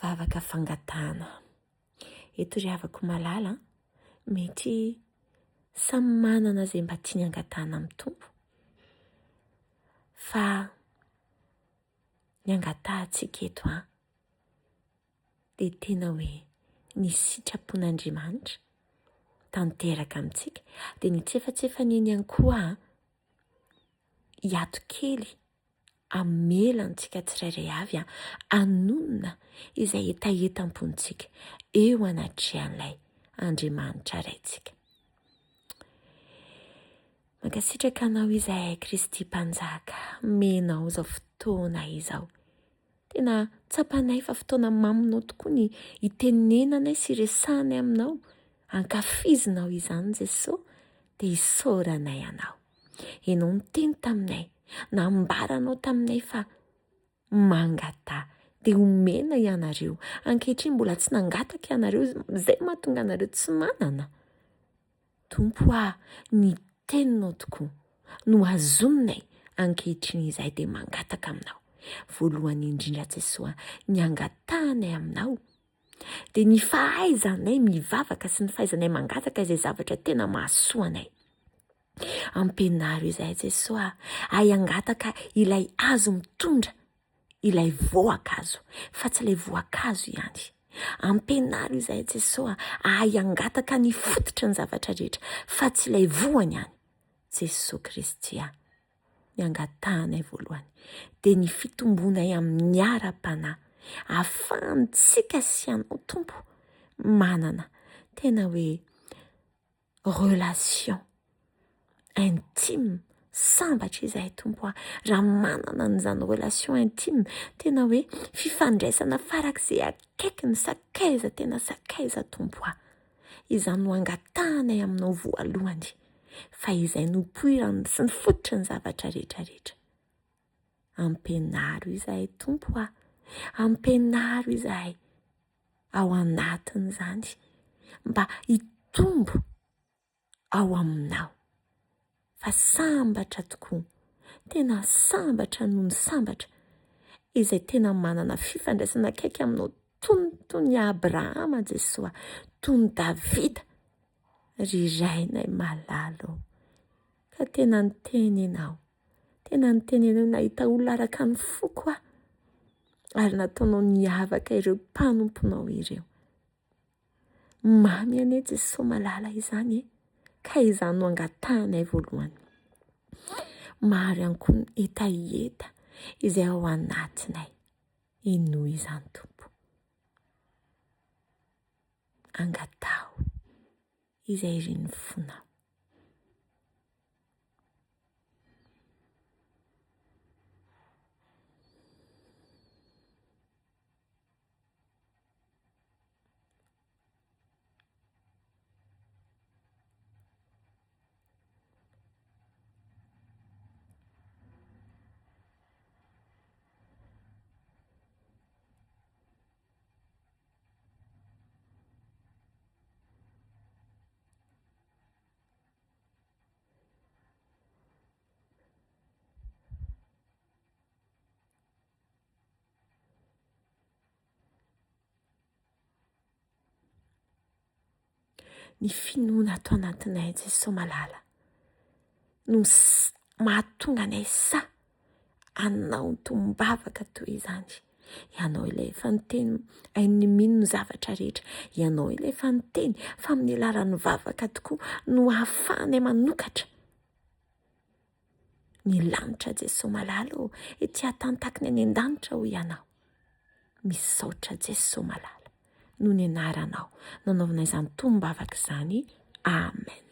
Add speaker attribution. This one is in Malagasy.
Speaker 1: Vavaka fangatahana. Eto ry havako malala, mety samy manana izay mba tiany angatahana amin'ny tompo. Fa ny angatahantsika eto dia tena hoe ny sitrapon'Andriamanitra tanteraka amintsika. Dia ny tsefatsefany eny ihany koa hiato kely amelantsika tsirairay avy anonona izay etaetam-pontsika eo anatrehan'ilay Andriamanitra raintsika. Mankasitraka anao izahay Kristy mpanjaka, menao izao fotoana izao. Tena tsapanay fa fotoana maminao tokoa ny itenenanay sy resanay aminao. Ankafizinao izany Jesoa dia isaoranay anao. Ianao niteny taminay, nambaranao taminay fa mangataha dia omena ianareo. Ankehitriny mbola tsy nangataka ianareo izay mahatonga anareo tsy manana. Tompo ny teninao tokoa no azonay ankehitriny izay dia mangataka aminao. Voalohany indrindra Jesoa, ny angatahanay aminao dia ny fahaizanay mivavaka sy ny fahaizanay mangataka izay zavatra tena mahasoanay. Ampianaro izay Jesoa, hay angataka ilay azo mitondra, ilay voankazo, fa tsy ilay voankazo ihany. Ampianaro izay Jesoa, hay angataka ny fototra ny zavatra rehetra, fa tsy ilay voany ihany. Jesoa Kristy, ny angatahanay voalohany dia ny fitombonay amin'ny ara-panahy, ahafahantsika sy ianao Tompo manana tena hoe relation intime, sambatra izay Tompo. Raha manana an'izany relation intime, tena hoe fifandraisana farak'izay akaiky ny sakaiza, tena sakaiza Tompo. Izany no angatahanay aminao voalohany, fa izay no poirany sy ny fototra ny zavatra rehetrarehetra. Ampianaro izahay Tompo, ampianaro izahay ao anatin'izany mba hitombo ao aminao. Fa sambatra tokoa, tena sambatra noho ny sambatra izay tena manana fifandraisana akaiky aminao toy ny Abrahama Jesoa, toy ny Davida, ry rainay malalo. Ka tena niteny ianao, nahita olona araka ny foko ary nataonao niavaka ireo mpanomponao ireo. Mamy anie Jesoa malala izany ka izany no angatahanay voalohany. Maro ihany koa ny etaeta izay ao anatinay, inoy izany Tompo. Angatao izay ireny fonao. Ny finoana atao anatinay Jesoa malala no mahatonga anay anao tombavaka toy izany. Ianao ilay efa niteny hainy mino ny zavatra rehetra. Ianao ilay efa niteny fa amin'ny alalan'ny vavaka tokoa no ahafahanay manokatra. Ny lanitra Jesoa malala ety hatantakiny any an-danitra ho ianao. Misaotra Jesoa malala. No ny anaranao nanaovana izany tombavaka izany. Amen.